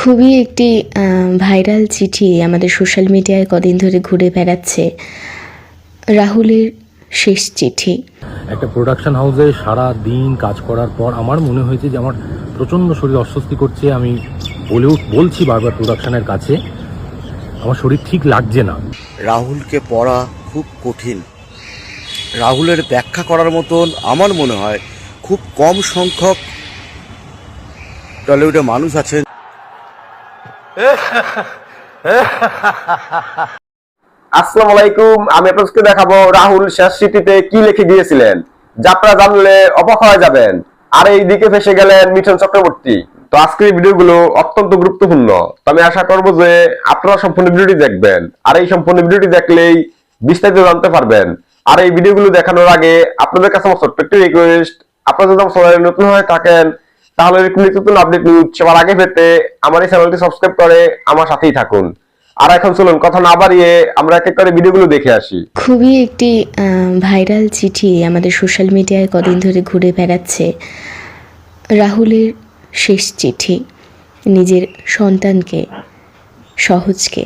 খুবই একটি ভাইরাল চিঠি আমাদের সোশ্যাল মিডিয়ায় কদিন ধরে ঘুরে বেড়াচ্ছে। রাহুলের শেষ চিঠি। একটা প্রোডাকশন হাউসে সারা দিন কাজ করার পর আমার মনে হয়েছে যে আমার প্রচণ্ড শরীর অস্বস্তি করছে। আমি বলছি বারবার প্রোডাকশনের কাছে আমার শরীর ঠিক লাগছে না। রাহুলকে পড়া খুব কঠিন। রাহুলের ব্যাখ্যা করার মতন আমার মনে হয় খুব কম সংখ্যক টলিউডে মানুষ আছেন। আসসালামু আলাইকুম, আমি আপনাদেরকে দেখাবো রাহুল শেষ চিঠিতে কি লিখে গিয়েছিলেন, যা আপনারা জানলে অবাক হয়ে যাবেন। আর এই দিকে ফেসে গেলেন মিঠুন চক্রবর্তী। তো আজকের ভিডিওগুলো অত্যন্ত গুরুত্বপূর্ণ। তো আমি আশা করবো যে আপনারা সম্পূর্ণ ভিডিওটি দেখবেন, আর এই সম্পূর্ণ ভিডিওটি দেখলেই বিস্তারিত জানতে পারবেন। আর এই ভিডিওগুলো দেখানোর আগে আপনাদের কাছে আমার ছোট্ট একটি রিকোয়েস্ট, আপনারা যদি আমার চ্যানেলে নতুন হয়ে থাকেন তাহলে নতুন আপডেট নিউজ সবার আগে পেতে আমার এই চ্যানেলটি সাবস্ক্রাইব করে আমার সাথেই থাকুন। আর এখন চলুন কথা না বাড়িয়ে আমরা এক এক করে ভিডিওগুলো দেখে আসি। খুবই একটি ভাইরাল চিঠি আমাদের সোশ্যাল মিডিয়ায় কদিন ধরে ঘুরে বেড়াচ্ছে। রাহুলের শেষ চিঠি নিজের সন্তানকে, সহজকে।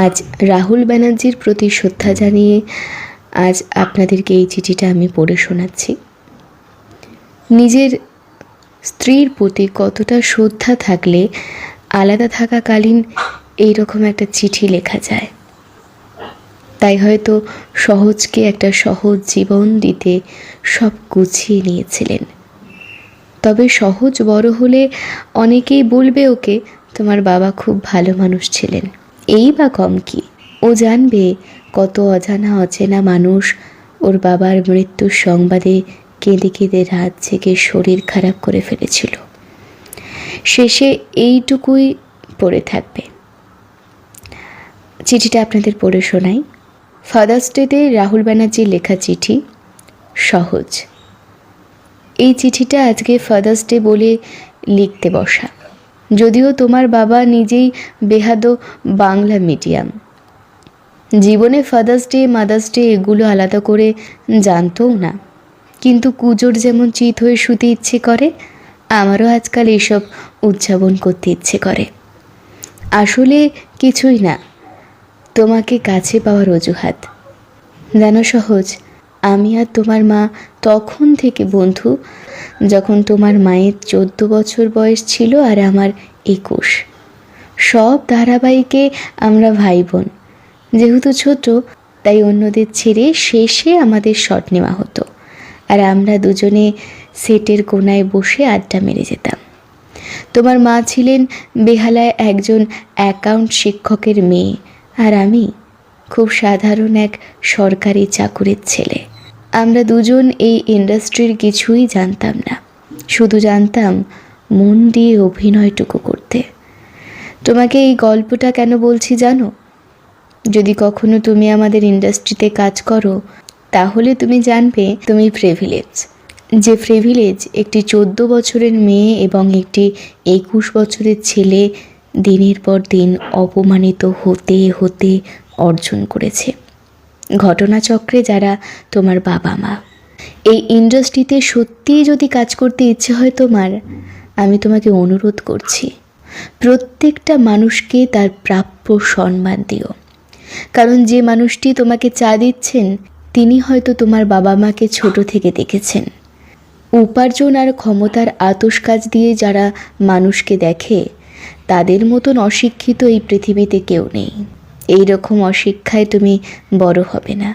আজ রাহুল ব্যানার্জির প্রতি শ্রদ্ধা জানিয়ে আজ আপনাদেরকে এই চিঠিটা আমি পড়ে শোনাচ্ছি। নিজের স্ত্রীর প্রতি কতটা শ্রদ্ধা থাকলে আলাদা থাকাকালীন এইরকম একটা চিঠি লেখা যায়। তাই হয়তো সহজকে একটা সহজ জীবন দিতে সব গুছিয়ে নিয়েছিলেন। তবে সহজ বড় হলে অনেকেই বলবে ওকে তোমার বাবা খুব ভালো মানুষ ছিলেন। এই বা কম কি, ও জানবে কত অজানা অচেনা মানুষ ওর বাবার মৃত্যুর সংবাদে কেঁদে কেঁদে রাত জেগে শরীর খারাপ করে ফেলেছিল। শেষে এইটুকুই পড়ে থাকবে। চিঠিটা আপনাদের পড়ে শোনাই। ফাদার্স ডেতে রাহুল ব্যানার্জির লেখা চিঠি, সহজ। এই চিঠিটা আজকে ফাদার্স ডে বলে লিখতে বসা। যদিও তোমার বাবা নিজেই বেহাদো বাংলা মিডিয়াম, জীবনে ফাদার্স ডে মাদার্স ডে এগুলো আলাদা করে জানতও না। কিন্তু কুজোর যেমন চিত হয়ে শুতে ইচ্ছে করে, আমারও আজকাল এসব উদযাপন করতে ইচ্ছে করে। আসলে কিছুই না, তোমাকে কাছে পাওয়ার অজুহাত। জানো সহজ, আমি আর তোমার মা তখন থেকে বন্ধু যখন তোমার মায়ের 14 বছর বয়স ছিল আর আমার 21। সব ধারাবাহিকে আমরা ভাই বোন। যেহেতু ছোট তাই অন্যদের ছেড়ে শেষে আমাদের শট নেওয়া হতো, আর আমরা দুজনে সেটের কোনায় বসে আড্ডা মেরে যেতাম। তোমার মা ছিলেন বেহালায় একজন অ্যাকাউন্ট শিক্ষকের মেয়ে, আর আমি খুব সাধারণ এক সরকারি চাকুরির ছেলে। আমরা দুজন এই ইন্ডাস্ট্রির কিছুই জানতাম না, শুধু জানতাম মন দিয়ে অভিনয়টুকু করতে। তোমাকে এই গল্পটা কেন বলছি জানো? যদি কখনো তুমি আমাদের ইন্ডাস্ট্রিতে কাজ করো তাহলে তুমি জানবে তুমি প্রিভিলেজ। যে প্রিভিলেজ একটি 14 বছরের মেয়ে এবং একটি 21 বছরের ছেলে দিনের পর দিন অপমানিত হতে হতে অর্জন করেছে। ঘটনাচক্রে যারা তোমার বাবা মা। এই ইন্ডাস্ট্রিতে সত্যিই যদি কাজ করতে ইচ্ছে হয় তোমার, আমি তোমাকে অনুরোধ করছি, প্রত্যেকটা মানুষকে তার প্রাপ্য সম্মান দিও। কারণ যে মানুষটি তোমাকে চা দিচ্ছেন তিনি হয়তো তোমার বাবা মাকে ছোট থেকে দেখেছেন। উপার্জন আর ক্ষমতার আতশ কাজ দিয়ে যারা মানুষকে দেখে তাদের মতন অশিক্ষিত এই পৃথিবীতে কেউ নেই। এই রকম অশিক্ষায় তুমি বড় হবে না,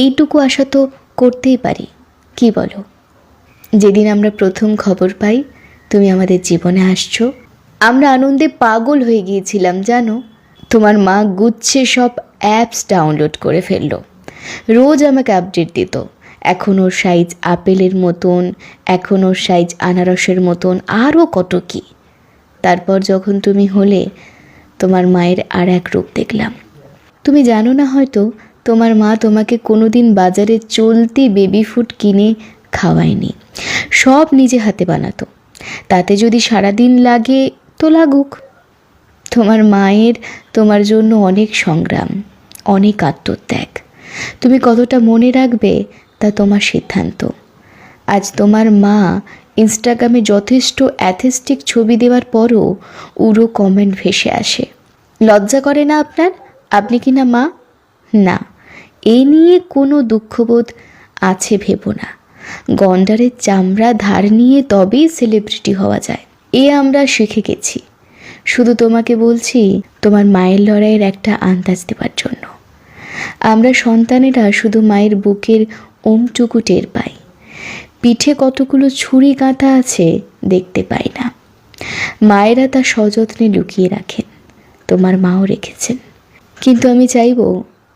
এইটুকু আশা তো করতেই পারি, কি বলো? যেদিন আমরা প্রথম খবর পাই তুমি আমাদের জীবনে আসছো, আমরা আনন্দে পাগল হয়ে গিয়েছিলাম জানো। তোমার মা গুচ্ছে সব অ্যাপস ডাউনলোড করে ফেললো, রোজ আমাকে আপডেট দিত। এখন ওর সাইজ আপেলের মতন, এখন ওর সাইজ আনারসের মতন, আরও কত কি। তারপর যখন তুমি হলে তোমার মায়ের আর এক রূপ দেখলাম। তুমি জানো না হয়তো, তোমার মা তোমাকে কোনোদিন বাজারে চলতি বেবি ফুড কিনে খাওয়ায়নি, সব নিজে হাতে বানাতো। তাতে যদি সারাদিন লাগে তো লাগুক। তোমার মায়ের তোমার জন্য অনেক সংগ্রাম, অনেক আত্মত্যাগ। তুমি কতটা মনে রাখবে তা তোমার সিদ্ধান্ত। আজ তোমার মা ইনস্টাগ্রামে যথেষ্ট অ্যাথেস্টিক ছবি দেওয়ার পরও উড়ো কমেন্ট ভেসে আসে। লজ্জা করে না আপনার? আপনি কি না মা? না, এ নিয়ে কোনো দুঃখবোধ আছে ভেবো না। গন্ডারের চামড়া ধার নিয়ে তবেই সেলিব্রিটি হওয়া যায়, এ আমরা শিখে গেছি। শুধু তোমাকে বলছি তোমার মায়ের লড়াইয়ের একটা আন্দাজ দেওয়ার জন্য। আমরা সন্তানেরা শুধু মায়ের বুকের ওমটুকু টের পাই, পিঠে কতগুলো ছুরি কাঁটা আছে দেখতে পাই না। মায়েরা তা সযত্নে লুকিয়ে রাখেন, তোমার মাও রেখেছেন। কিন্তু আমি চাইব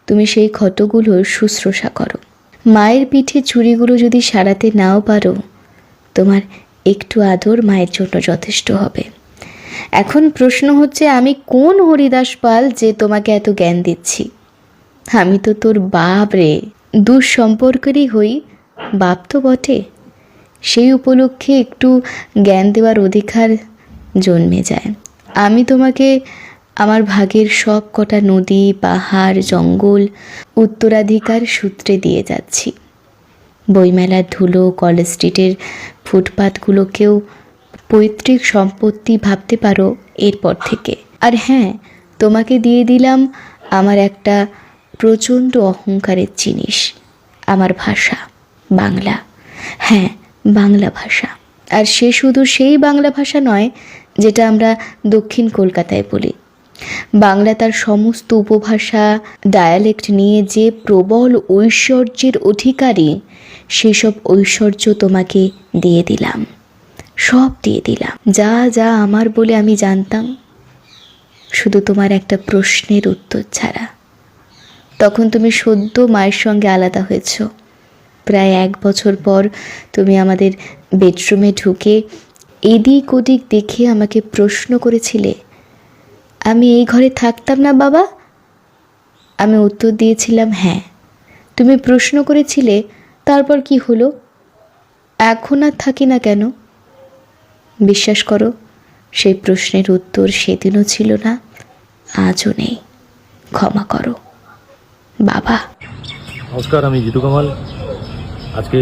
তুমি সেই ক্ষতগুলোর শুশ্রূষা করো। মায়ের পিঠে ছুরিগুলো যদি সারাতে নাও পারো, তোমার একটু আদর মায়ের জন্য যথেষ্ট হবে। এখন প্রশ্ন হচ্ছে, আমি কোন হরিদাস পাল যে তোমাকে এত জ্ঞান দিচ্ছি? আমি তো তোর বাপ রে, দুঃসম্পর্কেরই হই, বাপ তো বটে। সেই উপলক্ষে একটু জ্ঞান দেওয়ার অধিকার জন্মে যায়। আমি তোমাকে আমার ভাগের সব কটা নদী, পাহাড়, জঙ্গল উত্তরাধিকার সূত্রে দিয়ে যাচ্ছি। বইমেলার ধুলো, কলেজ স্ট্রিটের ফুটপাতগুলোকেও পৈতৃক সম্পত্তি ভাবতে পারো এরপর থেকে। আর হ্যাঁ, তোমাকে দিয়ে দিলাম আমার একটা প্রচণ্ড অহংকারের জিনিস, আমার ভাষা বাংলা। হ্যাঁ, বাংলা ভাষা। আর সে শুধু সেই বাংলা ভাষা নয় যেটা আমরা দক্ষিণ কলকাতায় বলি। বাংলা তার সমস্ত উপভাষা, ডায়ালেক্ট নিয়ে যে প্রবল ঐশ্বর্যের অধিকারী, সেসব ঐশ্বর্য তোমাকে দিয়ে দিলাম, সব দিয়ে দিলাম। যা যা আমার বলে আমি জানতাম, শুধু তোমার একটা প্রশ্নের উত্তর ছাড়া। তখন তুমি সদ্য মায়ের সঙ্গে আলাদা হয়েছ। প্রায় 1 বছর পর তুমি আমাদের বেডরুমে ঢুকে এদিক ওদিক দেখে আমাকে প্রশ্ন করেছিলে, আমি এই ঘরে থাকতাম না বাবা? আমি উত্তর দিয়েছিলাম হ্যাঁ। তুমি প্রশ্ন করেছিলে, তারপর কি হলো? এখন আর থাকি না কেন? বিশ্বাস করো, সেই প্রশ্নের উত্তর সেদিনও ছিল না, আজও নেই। ক্ষমা করো বাবা। নমস্কার, আমি জিতু কামাল। আজকে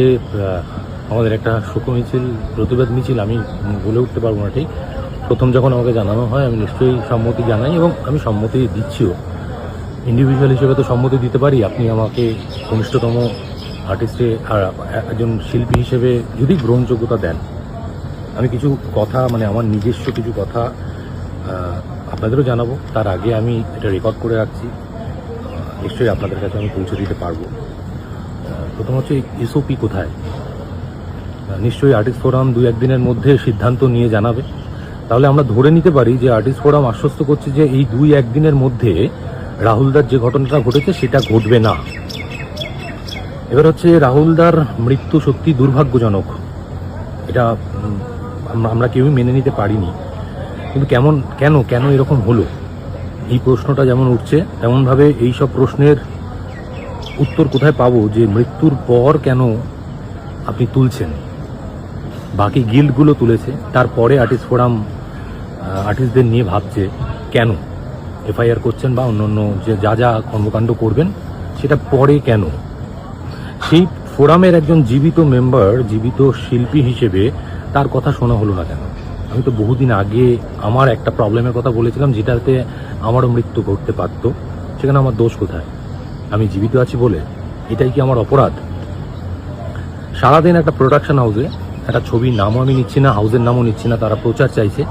আমাদের একটা শোক মিছিল, প্রতিবাদ মিছিল, আমি বলে উঠতে পারবো না ঠিক। প্রথম যখন আমাকে জানানো হয় আমি নিশ্চয়ই সম্মতি জানাই এবং আমি সম্মতি দিচ্ছিও। ইন্ডিভিজুয়াল হিসেবে তো সম্মতি দিতে পারি। আপনি আমাকে কনিষ্ঠতম আর্টিস্টে আর একজন শিল্পী হিসেবে যদি গ্রহণযোগ্যতা দেন, আমি কিছু কথা, মানে আমার নিজস্ব কিছু কথা আপনাদেরও জানাবো। তার আগে আমি এটা রেকর্ড করে রাখছি, নিশ্চয়ই আপনাদের কাছে আমি পৌঁছে দিতে পারবো। প্রথম হচ্ছে এসওপি কোথায়? নিশ্চয়ই আর্টিস্ট ফোরাম 2-1 দিনের মধ্যে সিদ্ধান্ত নিয়ে জানাবে। তাহলে আমরা ধরে নিতে পারি যে আর্টিস্ট ফোরাম আশ্বস্ত করছে যে এই 2-1 দিনের মধ্যে রাহুলদার যে ঘটনাটা ঘটেছে সেটা ঘটবে না। এবার হচ্ছে, রাহুলদার মৃত্যু সত্যি দুর্ভাগ্যজনক, এটা আমরা কেউই মেনে নিতে পারিনি। কিন্তু কেন এরকম হলো, এই প্রশ্নটা যেমন উঠছে তেমনভাবে এই সব প্রশ্নের উত্তর কোথায় পাবো যে মৃত্যুর পর কেন আপনি তুলছেন? বাকি গিল্ডগুলো তুলেছে, তারপরে আর্টিস্ট ফোরাম আর্টিস্টদের নিয়ে ভাবছে কেন এফআইআর করছেন বা অন্যান্য যে যা কর্মকাণ্ড করবেন সেটা পরে কেন? সেই ফোরামের একজন জীবিত মেম্বার, জীবিত শিল্পী হিসেবে তার কথা শোনা হলো না কেন? আমি তো বহুদিন আগে আমার একটা প্রবলেমের কথা বলেছিলাম যেটাতে আমারও মৃত্যু ঘটতে পারত। সেখানে আমার দোষ কোথায়? আমি জীবিত আছি বলে এটাই কি আমার অপরাধ? সারাদিন একটা প্রোডাকশন হাউসে, একটা ছবির নামও আমি নিচ্ছি না, হাউসের নামও নিচ্ছি না, তারা প্রচার চাইছে।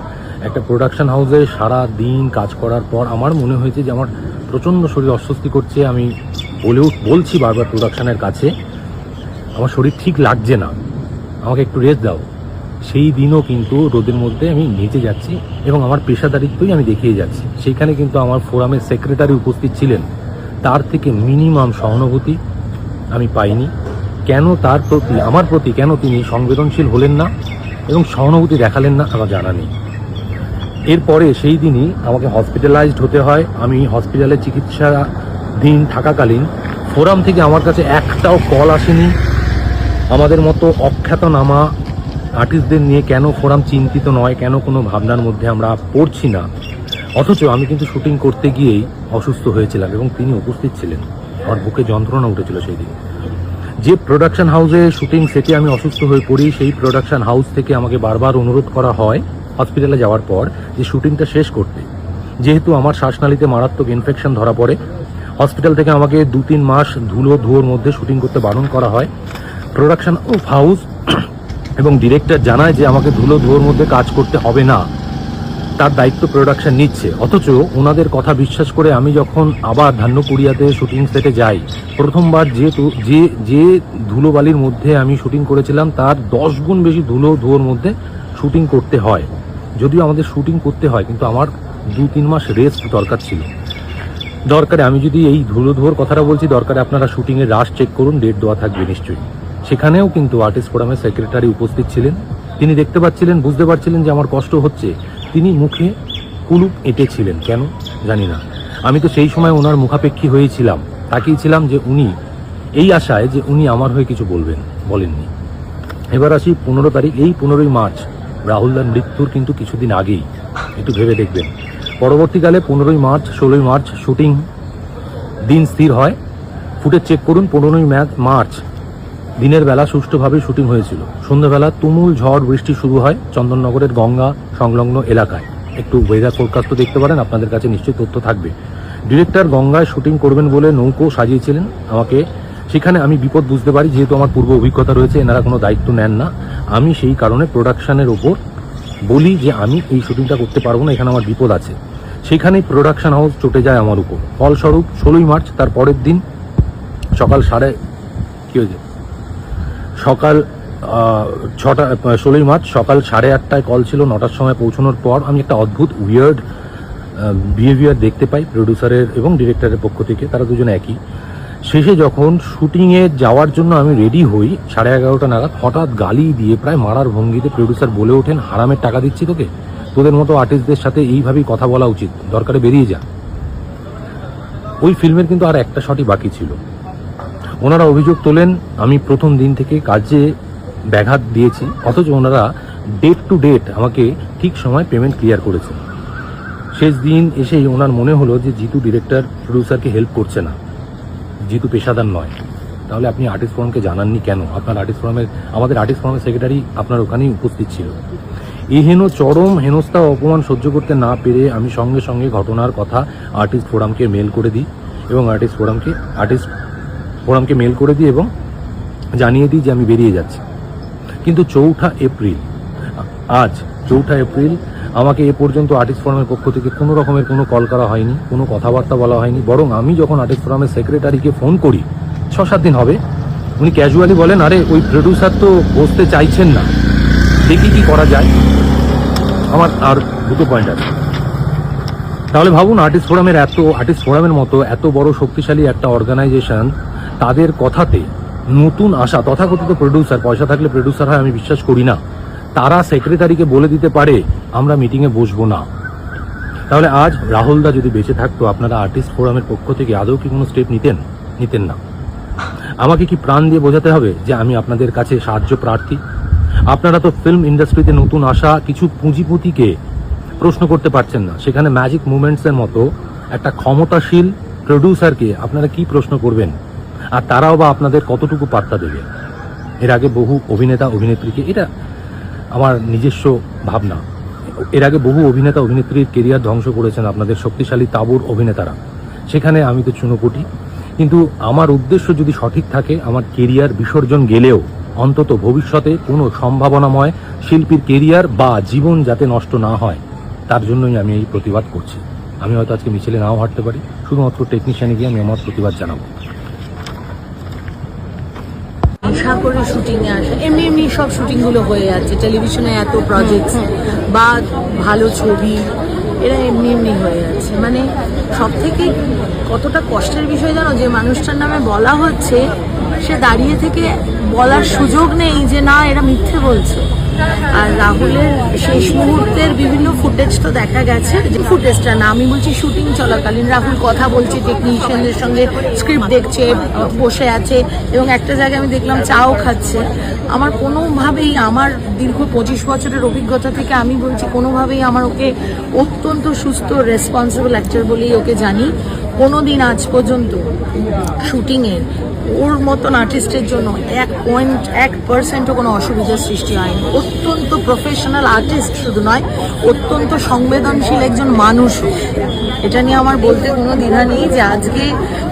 একটা প্রোডাকশন হাউসে সারা দিন কাজ করার পর আমার মনে হয়েছে যে আমার প্রচণ্ড শরীর অস্বস্তি করছে। আমি বলছি বারবার প্রোডাকশনের কাছে, আমার শরীর ঠিক লাগছে না, আমাকে একটু রেস্ট দাও। সেই দিনও কিন্তু রোদের মধ্যে আমি নিচে যাচ্ছি এবং আমার পেশাদারিত্বই আমি দেখিয়ে যাচ্ছি। সেইখানে কিন্তু আমার ফোরামের সেক্রেটারি উপস্থিত ছিলেন, তার থেকে মিনিমাম সহানুভূতি আমি পাইনি। কেন তার প্রতি, আমার প্রতি কেন তিনি সংবেদনশীল হলেন না এবং সহানুভূতি দেখালেন না, আমার জানা নেই। এরপরে সেই দিনই আমাকে হসপিটালাইজড হতে হয়। আমি হসপিটালে চিকিৎসাধীন থাকাকালীন ফোরাম থেকে আমার কাছে একটাও কল আসেনি। আমাদের মতো অখ্যাতনামা আর্টিস্টদের নিয়ে কেন ফোরাম চিন্তিত নয়, কেন কোনো ভাবনার মধ্যে আমরা পড়ছি না। অথচ আমি কিন্তু শুটিং করতে গিয়েই অসুস্থ হয়েছিলাম এবং তিনি উপস্থিত ছিলেন। আমার বুকে যন্ত্রণা উঠেছিল সেই দিন। যে প্রোডাকশন হাউসে শুটিং সেটে আমি অসুস্থ হয়ে পড়ি, সেই প্রোডাকশন হাউস থেকে আমাকে বারবার অনুরোধ করা হয় হসপিটালে যাওয়ার পর যে শুটিংটা শেষ করতে। যেহেতু আমার শ্বাসনালীতে মারাত্মক ইনফেকশন ধরা পড়ে, হসপিটাল থেকে আমাকে 2-3 মাস ধুলোর মধ্যে শুটিং করতে বারণ করা হয়। প্রোডাকশন হাউস এবং ডিরেক্টর জানায় যে আমাকে ধুলোর মধ্যে কাজ করতে হবে না, তার দায়িত্ব প্রোডাকশন নিচ্ছে। অথচ ওনাদের কথা বিশ্বাস করে আমি যখন আবার ধান্যকুড়িয়াতে শুটিং সেটে যাই, প্রথমবার যে ধুলোবালির মধ্যে আমি শুটিং করেছিলাম তার 10 গুণ বেশি ধুলোর মধ্যে শুটিং করতে হয়। যদিও আমাদের শুটিং করতে হয়, কিন্তু আমার 2-3 মাস রেস্ট দরকার ছিল। দরকারে আমি যদি এই ধুলোর কথাটা বলছি, দরকারে আপনারা শুটিংয়ের রাশ চেক করুন, ডেট দেওয়া থাকবে নিশ্চয়ই। সেখানেও কিন্তু আর্টিস্ট ফোরামের সেক্রেটারি উপস্থিত ছিলেন। তিনি দেখতে পাচ্ছিলেন, বুঝতে পারছিলেন যে আমার কষ্ট হচ্ছে। তিনি মুখে কুলুপ এঁটেছিলেন, কেন জানি না। আমি তো সেই সময় ওনার মুখাপেক্ষী হয়েছিলাম, তাকিয়েছিলাম যে উনি এই আশায় যে উনি আমার হয়ে কিছু বলেননি। এবার আসি 15 তারিখ। এই 15ই মার্চ রাহুলদার মৃত্যুর কিন্তু কিছুদিন আগেই, একটু ভেবে দেখবেন। পরবর্তীকালে 15ই মার্চ 16ই মার্চ শুটিং দিন স্থির হয়। ফুটেজ চেক করুন। 15ই মার্চ দিনের বেলা সুষ্ঠুভাবে শুটিং হয়েছিল। সন্ধ্যাবেলা তুমুল ঝড় বৃষ্টি শুরু হয় চন্দননগরের গঙ্গা সংলগ্ন এলাকায়। একটু ওয়েদার ফোরকাস্টও দেখতে পারেন, আপনাদের কাছে নিশ্চয়ই তথ্য থাকবে। ডিরেক্টর গঙ্গায় শুটিং করবেন বলে নৌকো সাজিয়েছিলেন আমাকে। সেখানে আমি বিপদ বুঝতে পারি, যেহেতু আমার পূর্ব অভিজ্ঞতা রয়েছে, এনারা কোনো দায়িত্ব নেন না। আমি সেই কারণে প্রোডাকশনের ওপর বলি যে আমি এই শুটিংটা করতে পারবো না, এখানে আমার বিপদ আছে। সেখানেই প্রোডাকশন হাউস চটে যায় আমার উপর। ফলস্বরূপ 16ই মার্চ, তার পরের দিন সকাল 16ই মার্চ সকাল 8:30টায় কল ছিল। 9টার সময় পৌঁছানোর পর আমি একটা অদ্ভুত উইয়ার্ড বিহেভিয়ার দেখতে পাই প্রডিউসারের এবং ডিরেক্টরের পক্ষ থেকে, তারা দুজনে একই। শেষে যখন শুটিংয়ে যাওয়ার জন্য আমি রেডি হই 11:30 নাগাদ, হঠাৎ গালি দিয়ে প্রায় মারার ভঙ্গিতে প্রডিউসার বলে ওঠেন, হারামের টাকা দিচ্ছি তোকে, তোদের মতো আর্টিস্টদের সাথে এইভাবেই কথা বলা উচিত, দরকারে বেরিয়ে যা। ওই ফিল্মের কিন্তু আর একটা শটই বাকি ছিল। ওনারা অভিযোগ তোলেন আমি প্রথম দিন থেকে কাজে ব্যাঘাত দিয়েছি, অথচ ওনারা ডেট টু ডেট আমাকে ঠিক সময় পেমেন্ট ক্লিয়ার করেছে। শেষ দিন এসেই ওনার মনে হলো যে জিতু ডিরেক্টর প্রডিউসারকে হেল্প করছে না, জিতু পেশাদার নয়। তাহলে আপনি আর্টিস্ট ফোরামকে জানাননি কেন? আমাদের আর্টিস্ট ফোরামের সেক্রেটারি আপনার ওখানেই উপস্থিত ছিল। এই চরম হেনস্থা অপমান সহ্য করতে না পেরে আমি সঙ্গে সঙ্গে ঘটনার কথা আর্টিস্ট ফোরামকে মেল করে দিই এবং আর্টিস্ট ফোরামকে মেল করে দিই এবং জানিয়ে দিই যে আমি বেরিয়ে যাচ্ছি। কিন্তু 4 এপ্রিল আমাকে এ পর্যন্ত আর্টিস্ট ফোরামের পক্ষ থেকে কোনো রকমের কোনো কল করা হয়নি, কোনো কথাবার্তা বলা হয়নি। বরং আমি যখন আর্টিস্ট ফোরামের সেক্রেটারিকে ফোন করি, 6-7 দিন হবে, উনি ক্যাজুয়ালি বলেন, আরে ওই প্রডিউসার তো বসতে চাইছেন না, দেখি কি করা যায়। আমার আর দুটো পয়েন্ট আছে। তাহলে ভাবুন, আর্টিস্ট ফোরামের মতো এত বড় শক্তিশালী একটা অর্গানাইজেশন, তাদের কথাতে নতুন আসা তথাকথিত প্রডিউসার, পয়সা থাকলে প্রডিউসার হয় আমি বিশ্বাস করি না, তারা সেক্রেটারিকে বলে দিতে পারে আমরা মিটিংয়ে বসবো না। তাহলে আজ রাহুলদা যদি বেঁচে থাকতো, আপনারা আর্টিস্ট ফোরামের পক্ষ থেকে আদৌ কি কোনো স্টেপ নিতেন না? আমাকে কি প্রাণ দিয়ে বোঝাতে হবে যে আমি আপনাদের কাছে সাহায্য প্রার্থী? আপনারা তো ফিল্ম ইন্ডাস্ট্রিতে নতুন আসা কিছু পুঁজিপতিকে প্রশ্ন করতে পারছেন না, সেখানে ম্যাজিক মুভমেন্টসের মতো একটা ক্ষমতাশীল প্রডিউসারকে আপনারা কি প্রশ্ন করবেন? আর তারাও বা আপনাদের কতটুকু পাত্তা দেবে? এর আগে বহু অভিনেতা অভিনেত্রীকে, এটা আমার নিজস্ব ভাবনা, এর আগে বহু অভিনেতা অভিনেত্রীর কেরিয়ার ধ্বংস করেছেন আপনাদের শক্তিশালী তাবুর অভিনেতারা। সেখানে আমি তো চুনোপুটি। কিন্তু আমার উদ্দেশ্য যদি সঠিক থাকে, আমার কেরিয়ার বিসর্জন গেলেও অন্তত ভবিষ্যতে কোনো সম্ভাবনাময় শিল্পীর কেরিয়ার বা জীবন যাতে নষ্ট না হয়, তার জন্যই আমি এই প্রতিবাদ করছি। আমি হয়তো আজকে মিছিলে নাও হাঁটতে পারি, শুধুমাত্র টেকনিশিয়ানে গিয়ে আমি আমার প্রতিবাদ জানাবো। আশা করে শুটিংয়ে আসা, এমনি সব শুটিংগুলো হয়ে যাচ্ছে, টেলিভিশনে এত প্রজেক্টস বা ভালো ছবি, এরা এমনি হয়ে যাচ্ছে। মানে সব থেকে কতটা কষ্টের বিষয় জানো, যে মানুষটার নামে বলা হচ্ছে, সে দাঁড়িয়ে থেকে বলার সুযোগ নেই যে না এরা মিথ্যে বলছে। আর রাহুলের শেষ মুহূর্তের বিভিন্ন ফুটেজ তো দেখা গেছে, যে ফুটেজটা না, আমি বলছি শুটিং চলাকালীন রাহুল কথা বলছে টেকনিশিয়ানদের সঙ্গে, স্ক্রিপ্ট দেখছে, বসে আছে, এবং একটা জায়গায় আমি দেখলাম চাও খাচ্ছে। আমার কোনোভাবেই, আমার দীর্ঘ 25 বছরের অভিজ্ঞতা থেকে আমি বলছি, কোনোভাবেই আমার ওকে অত্যন্ত সুস্থ রেসপন্সিবল অ্যাক্টর বলেই ওকে জানি। কোনোদিন আজ পর্যন্ত শুটিংয়ে ওর মতন আর্টিস্টের জন্য 1% কোনো অসুবিধার সৃষ্টি হয়নি। অত্যন্ত প্রফেশনাল আর্টিস্ট শুধু নয়, অত্যন্ত সংবেদনশীল একজন মানুষও। এটা নিয়ে আমার বলতে কোনো দ্বিধা নেই যে আজকে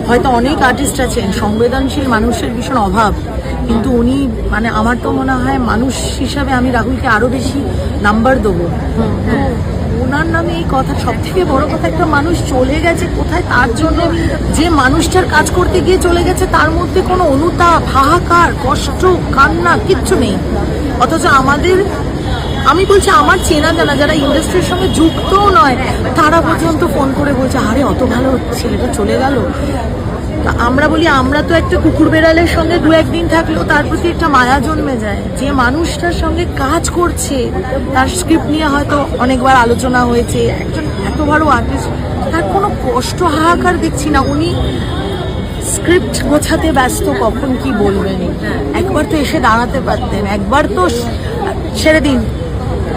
হয়তো অনেক আর্টিস্ট আছেন, সংবেদনশীল মানুষের ভীষণ অভাব, কিন্তু উনি মানে আমার তো মনে হয় মানুষ হিসাবে আমি রাহুলকে আরও বেশি নাম্বার দেবো। ওনার নামে এই কথা, সব থেকে বড় কথা, একটা মানুষ চলে গেছে কোথায়, তার জন্য যে মানুষটার কাজ করতে গিয়ে চলে গেছে তার মধ্যে কোনো অনুতাপ, হাহাকার, কষ্ট, কান্না কিচ্ছু নেই। অথচ আমাদের, আমি বলছি আমার চেনা জানা যারা ইন্ডাস্ট্রির সঙ্গে যুক্তও নয়, তারা পর্যন্ত ফোন করে বলছে আরে অত ভালো ছেলেটা চলে গেল। আমরা বলি আমরা তো একটা কুকুর বেড়ালের সঙ্গে 2-1 দিন থাকলেও তার প্রতি একটা মায়া জন্মে যায়। যে মানুষটার সঙ্গে কাজ করছে, তার স্ক্রিপ্ট নিয়ে হয়তো অনেকবার আলোচনা হয়েছে, একজন এত বড় আর্টিস্ট, তার কোনো কষ্ট হাহাকার দেখছি না। উনি স্ক্রিপ্ট গোছাতে ব্যস্ত, কখন কি বলবেন। একবার তো এসে দাঁড়াতে পারতেন, একবার তো ছেড়ে দিন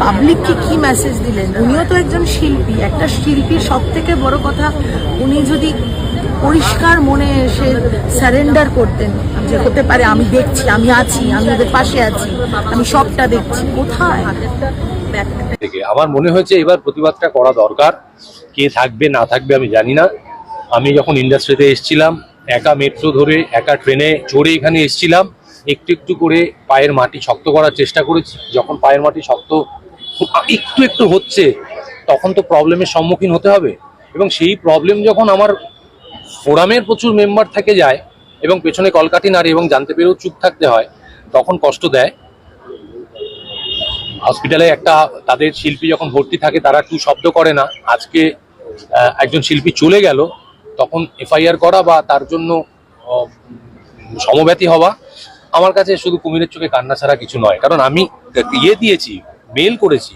পাবলিককে কি মেসেজ দিলেন। উনিও তো একজন শিল্পী, একটা শিল্পীর সব থেকে বড় কথা উনি যদি পরিষ্কার মনে এসে স্যারেন্ডার করতেন যে হতে পারে আমি দেখছি, আমি আছি, আমি ওদের পাশে আছি, আমি সবটা দেখছি, কোথায়। আমার মনে হয়েছে এবার প্রতিবাদটা করা দরকার। কে থাকবে না থাকবে আমি জানি না। আমি যখন ইন্ডাস্ট্রিতে এসেছিলাম, একা মেট্রো ধরে, একা ট্রেনে চড়ে এখানে এসেছিলাম, একটু একটু করে পায়ের মাটি শক্ত করার চেষ্টা করেছি। যখন পায়ের মাটি শক্ত একটু একটু হচ্ছে, তখন তো প্রবলেমের সম্মুখীন হতে হবে। এবং সেই প্রবলেম যখন আমার ফোরামের প্রচুর মেম্বার থেকে যায় এবং পেছনে কলকাঠি নাড়ে এবং জানতে পেরেও চুপ থাকতে হয়, তখন কষ্ট দেয়। হসপিটালে একটা তাদের শিল্পী যখন ভর্তি থাকে তারা টু শব্দ করে না। আজকে একজন শিল্পী চলে গেল, তখন এফআইআর করা বা তার জন্য সমব্যথী হওয়া আমার কাছে শুধু কুমিরের চোখে কান্না ছাড়া কিছু নয়। কারণ আমি দিয়েছি, মেল করেছি,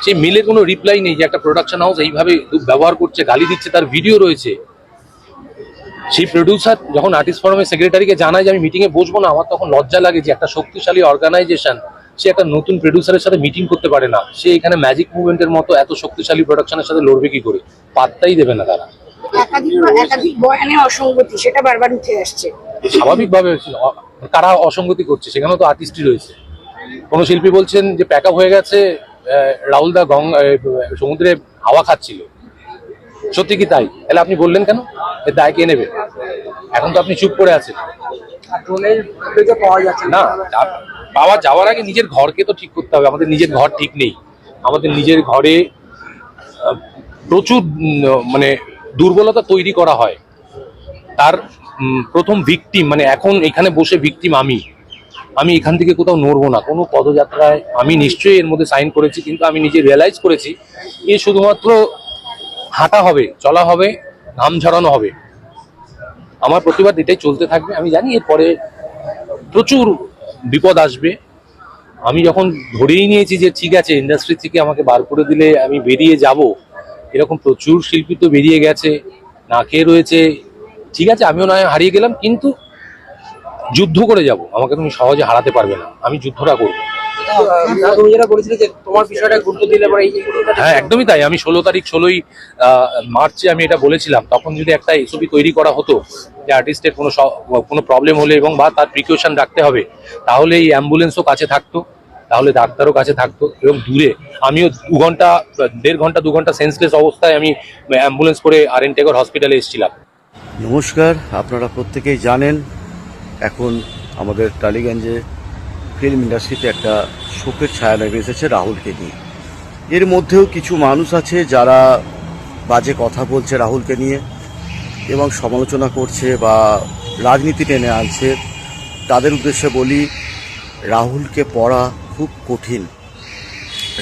সেই মেলের কোনো রিপ্লাই নেই। যে একটা প্রোডাকশন হাউস এইভাবে ব্যবহার করছে, গালি দিচ্ছে, তার ভিডিও রয়েছে। সেই প্রডিউসার যখন আর্টিস্ট ফোরামের সেক্রেটারিকে জানায় যে আমি মিটিংয়ে বসবো না, আমার তখন লজ্জা লাগে যে একটা শক্তিশালী অর্গানাইজেশন সে একটা নতুন প্রডিউসারের সাথে মিটিং করতে পারে না। সে এখানে ম্যাজিক মুভমেন্টের মতো এত শক্তিশালী প্রোডাকশনের সাথে লড়বে কি করে? পাত্তাই দেবে না তারা। একাধিক বয়ানে অসঙ্গতি, সেটা বারবার উঠে আসছে। স্বাভাবিকভাবে কারা অসঙ্গতি করছে? সেখানেও তো আর্টিস্টই রয়েছে। কোনো শিল্পী বলছেন যে প্যাক আপ হয়ে গেছে, রাহুল দা সমুদ্রে হাওয়া খাচ্ছিল। সত্যি কি তাই? তাহলে আপনি বললেন কেন? এর দায় কে নেবে? এখন তো আপনি চুপ করে আছেন। না, পাওয়া যাওয়ার আগে নিজের ঘরকে তো ঠিক করতে হবে। আমাদের নিজের ঘর ঠিক নেই। আমাদের নিজের ঘরে প্রচুর মানে দুর্বলতা তৈরি করা হয়। তার প্রথম ভিকটিম, মানে এখন এখানে বসে ভিকটিম আমি এখান থেকে কোথাও নড়বো না। কোনো পদযাত্রায় আমি নিশ্চয়ই এর মধ্যে সাইন করেছি, কিন্তু আমি নিজে রিয়েলাইজ করেছি এ শুধুমাত্র হাঁটা হবে, চলা হবে, ঘাম ঝরানো হবে। আমার প্রতিবাদ এটাই চলতে থাকবে। আমি জানি এরপরে প্রচুর বিপদ আসবে। আমি যখন ধরেই নিয়েছি যে ঠিক আছে ইন্ডাস্ট্রি থেকে আমাকে বার করে দিলে আমি বেরিয়ে যাব, এরকম প্রচুর শিল্পী তো বেরিয়ে গেছে, না খেয়ে রয়েছে। ঠিক আছে, আমিও নয় হারিয়ে গেলাম, কিন্তু যুদ্ধ করে যাব। আমাকে তুমি সহজে হারাতে পারবে না। আমি যুদ্ধটা করবো। হ্যাঁ, একদমই তাই। আমি 16ই মার্চে আমি এটা বলেছিলাম। তখন যদি একটা এসওপি তৈরি করা হতো যে আর্টিস্টের কোনো প্রবলেম হলে এবং বা তার প্রিকশন রাখতে হবে, তাহলে এই অ্যাম্বুলেন্সও কাছে থাকতো, তাহলে ডাক্তারও কাছে থাকতো। এবং দূরে আমিও 1.5 ঘন্টা 2 ঘন্টা সেন্সলেস অবস্থায় আমি অ্যাম্বুলেন্স করে আর.এন. টেগর হসপিটালে এসেছিলাম। নমস্কার, আপনারা প্রত্যেকেই জানেন এখন আমাদের টালিগঞ্জে ফিল্ম ইন্ডাস্ট্রিতে একটা শোকের ছায়া নেমে এসেছে রাহুলকে নিয়ে। এর মধ্যেও কিছু মানুষ আছে যারা বাজে কথা বলছে রাহুলকে নিয়ে এবং সমালোচনা করছে বা রাজনীতি টেনে আনছে। তাদের উদ্দেশ্যে বলি, রাহুলকে পড়া খুব কঠিন।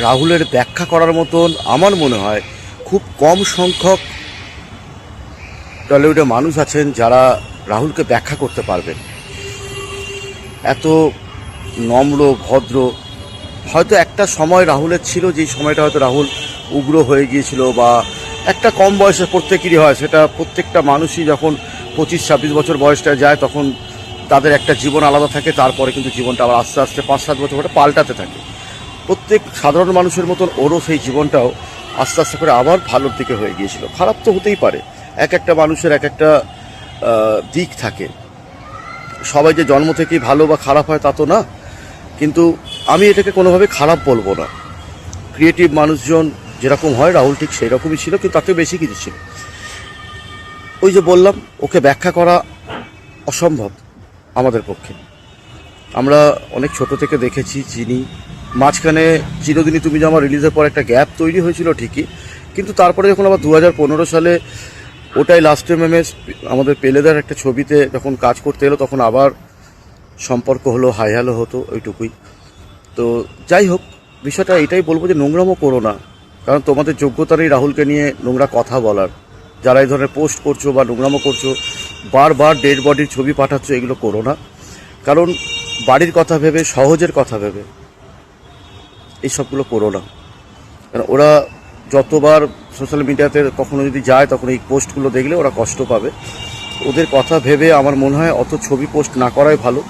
রাহুলের ব্যাখ্যা করার মতন আমার মনে হয় খুব কম সংখ্যক টলিউডে মানুষ আছেন যারা রাহুলকে ব্যাখ্যা করতে পারবেন। এত নম্র, ভদ্র। হয়তো একটা সময় রাহুলের ছিল, যেই সময়টা হয়তো রাহুল উগ্র হয়ে গিয়েছিল, বা একটা কম বয়সে প্রত্যেকেরই হয়, সেটা প্রত্যেকটা মানুষই যখন 25-26 বছর বয়সটা যায় তখন তাদের একটা জীবন আলাদা থাকে। তারপরে কিন্তু জীবনটা আবার আস্তে আস্তে 5-7 বছর পরে পাল্টাতে থাকে। প্রত্যেক সাধারণ মানুষের মতন ওরও সেই জীবনটাও আস্তে আস্তে করে আবার ভালোর দিকে হয়ে গিয়েছিল। খারাপ তো হতেই পারে, এক একটা মানুষের এক একটা দিক থাকে। সবাই যে জন্ম থেকেই ভালো বা খারাপ হয় তা তো না, কিন্তু আমি এটাকে কোনোভাবে খারাপ বলবো না। ক্রিয়েটিভ মানুষজন যেরকম হয়, রাহুল ঠিক সেই রকমই ছিল, কিন্তু তাতে বেশি কিছু ছিল। ওই যে বললাম, ওকে ব্যাখ্যা করা অসম্ভব আমাদের পক্ষে। আমরা অনেক ছোট থেকে দেখেছি, চিনি। মাঝখানে চিরদিনই তুমি যে আমার রিলিজের পর একটা গ্যাপ তৈরি হয়েছিল ঠিকই, কিন্তু তারপরে যখন আবার 2015 সালে ওটাই লাস্ট MMS আমাদের পেলেদার একটা ছবিতে যখন কাজ করতে এলো, তখন আবার সম্পর্ক হলো, হাই হ্যালো হতো, ওইটুকুই। তো যাই হোক, বিষয়টা এটাই বলবো যে নোংরামও করো না, কারণ তোমাদের যোগ্যতা নেই রাহুলকে নিয়ে নোংরা কথা বলার। যারা এই ধরনের পোস্ট করছো বা নোংরামো করছো, বারবার ডেড বডির ছবি পাঠাচ্ছ, এগুলো করো না। কারণ বাড়ির কথা ভেবে, সহজের কথা ভেবে এইসবগুলো করো না। কারণ ওরা যতবার সোশ্যাল মিডিয়াতে কখনো যদি যায়, তখন এই পোস্টগুলো দেখলে ওরা কষ্ট পাবে। ওদের কথা ভেবে আমার মনে হয় অত ছবি পোস্ট না করাই ভালো।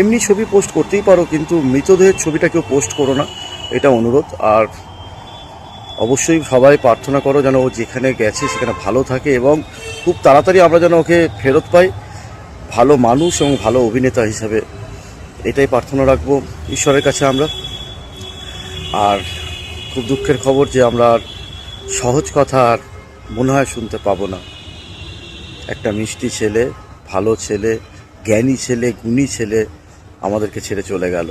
এমনি ছবি পোস্ট করতেই পারো, কিন্তু মৃতদেহের ছবিটা কেউ পোস্ট করো না, এটা অনুরোধ। আর অবশ্যই সবাই প্রার্থনা করো যেন ও যেখানে গেছে সেখানে ভালো থাকে, এবং খুব তাড়াতাড়ি আমরা যেন ওকে ফেরত পাই ভালো মানুষ এবং ভালো অভিনেতা হিসাবে। এটাই প্রার্থনা রাখবো ঈশ্বরের কাছে আমরা। আর খুব দুঃখের খবর যে আমরা আর সহজ কথা আর মনে হয় শুনতে পাবো না। একটা মিষ্টি ছেলে, ভালো ছেলে, জ্ঞানী ছেলে, গুণী ছেলে আমাদেরকে ছেড়ে চলে গেল।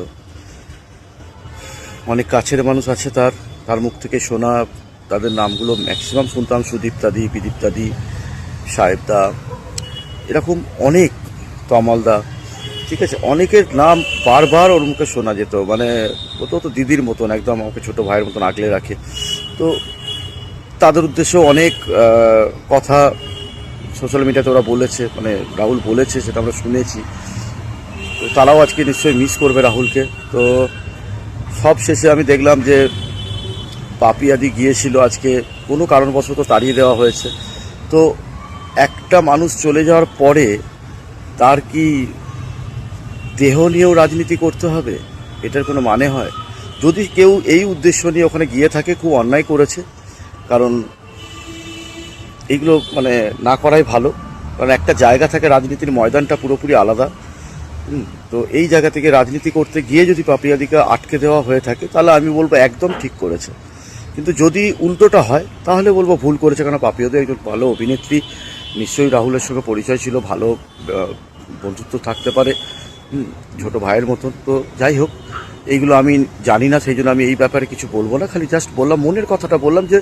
অনেক কাছের মানুষ আছে তার মুখ থেকে শোনা, তাদের নামগুলো ম্যাক্সিমাম শুনতাম, সুদীপ্তাদি, বিদীপ্তাদি, সাহেবদা, এরকম অনেক, তমালদা, ঠিক আছে, অনেকের নাম বারবার ওর মুখে শোনা যেত। মানে ও তো দিদির মতন, একদম আমাকে ছোটো ভাইয়ের মতন আগলে রাখে। তো তাদের উদ্দেশ্যেও অনেক কথা সোশ্যাল মিডিয়াতে ওরা বলেছে, মানে রাহুল বলেছে, সেটা আমরা শুনেছি। তো তারাও আজকে নিশ্চয়ই মিস করবে রাহুলকে। তো সব শেষে আমি দেখলাম যে পাপিয়াদি গিয়েছিল, আজকে কোনো কারণবশত তাড়িয়ে দেওয়া হয়েছে। তো একটা মানুষ চলে যাওয়ার পরে তার কি দেহ নিয়েও রাজনীতি করতে হবে? এটার কোনো মানে হয়? যদি কেউ এই উদ্দেশ্য নিয়ে ওখানে গিয়ে থাকে, খুব অন্যায় করেছে। কারণ এইগুলো মানে না করাই ভালো, কারণ একটা জায়গা থাকে, রাজনীতির ময়দানটা পুরোপুরি আলাদা। তো এই জায়গা থেকে রাজনীতি করতে গিয়ে যদি পাপিয়াদিকে আটকে দেওয়া হয়ে থাকে, তাহলে আমি বলবো একদম ঠিক করেছে। কিন্তু যদি উল্টোটা হয়, তাহলে বলবো ভুল করেছে। কারণ পাপিয়াদি একজন ভালো অভিনেত্রী, নিশ্চয়ই রাহুলের সঙ্গে পরিচয় ছিল, ভালো বন্ধুত্ব থাকতে পারে, ছোট ভাইয়ের মতন। তো যাই হোক, এইগুলো আমি জানি না, সেই জন্য আমি এই ব্যাপারে কিছু বলবো না। খালি জাস্ট বললাম, মনের কথাটা বললাম, যে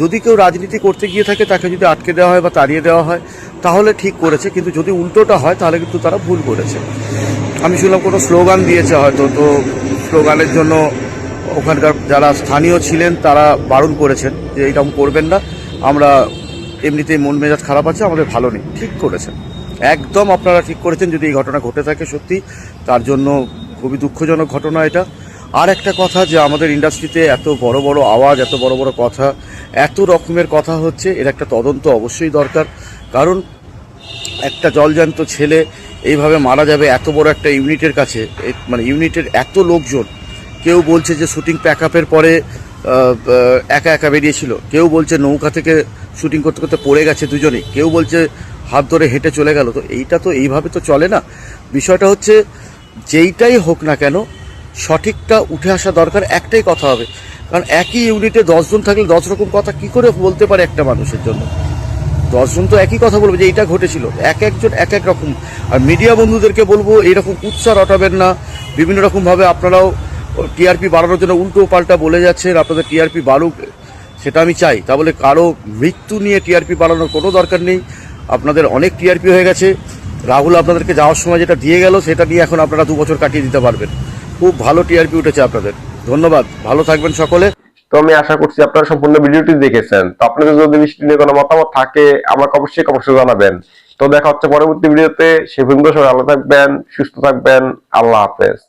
যদি কেউ রাজনীতি করতে গিয়ে থাকে, তাকে যদি আটকে দেওয়া হয় বা তাড়িয়ে দেওয়া হয়, তাহলে ঠিক করেছে। কিন্তু যদি উল্টোটা হয়, তাহলে কিন্তু তারা ভুল করেছে। আমি শুনলাম কোনো স্লোগান দিয়েছে হয়তো, তো স্লোগানের জন্য ওখানকার যারা স্থানীয় ছিলেন তারা বারণ করেছেন যে এইরকম করবেন না, আমরা এমনিতেই মন মেজাজ খারাপ আছে, আমাদের ভালো নেই। ঠিক করেছেন, একদম আপনারা ঠিক করেছেন। যদি এই ঘটনা ঘটে থাকে সত্যি, তার জন্য খুবই দুঃখজনক ঘটনা এটা। আর একটা কথা, যে আমাদের ইন্ডাস্ট্রিতে এত বড় বড় আওয়াজ, এত বড় বড় কথা, এত রকমের কথা হচ্ছে, এর একটা তদন্ত অবশ্যই দরকার। কারণ একটা জলজান্ত ছেলে এইভাবে মারা যাবে এত বড় একটা ইউনিটের কাছে, মানে ইউনিটের এত লোকজন। কেউ বলছে যে শুটিং প্যাকআপের পরে একা একা বেরিয়েছিল, কেউ বলছে নৌকা থেকে শুটিং করতে করতে পড়ে গেছে দুজনেই, কেউ বলছে হাত ধরে হেঁটে চলে গেল। তো এইটা তো এইভাবে তো চলে না। বিষয়টা হচ্ছে, যেইটাই হোক না কেন, সঠিকটা উঠে আসা দরকার। একটাই কথা হবে, কারণ একই ইউনিটে 10 জন থাকলে 10 রকম কথা কী করে বলতে পারে একটা মানুষের জন্য? 10 জন তো একই কথা বলবে যে এইটা ঘটেছিল, একজন এক এক রকম। আর মিডিয়া বন্ধুদেরকে বলবো, এইরকম উৎসাহ রটাবেন না। বিভিন্ন রকমভাবে আপনারাও টিআরপি বাড়ানোর জন্য উল্টো পাল্টা বলে যাচ্ছেন। আপনাদের টিআরপি বাড়ুক, সেটা আমি চাই। তা বলে কারো মৃত্যু নিয়ে টিআরপি বাড়ানোর কোনো দরকার নেই। আপনাদের অনেক টিআরপি হয়ে গেছে। রাহুল আপনাদেরকে যাওয়ার সময় যেটা দিয়ে গেল, সেটা নিয়ে এখন আপনারা 2 বছর কাটিয়ে দিতে পারবেন। খুব ভালো টিআরপি উঠেছে আপনাদের। ধন্যবাদ, ভালো থাকবেন সকলে। তো আমি আশা করছি আপনারা সম্পূর্ণ ভিডিওটি দেখেছেন। তো আপনাদের যদি বিষয়টি নিয়ে কোনো মতামত থাকে, আমাকে অবশ্যই জানাবেন। তো দেখা হচ্ছে পরবর্তী ভিডিওতে। সে পর্যন্ত সবাই ভালো থাকবেন, সুস্থ থাকবেন। আল্লাহ হাফেজ।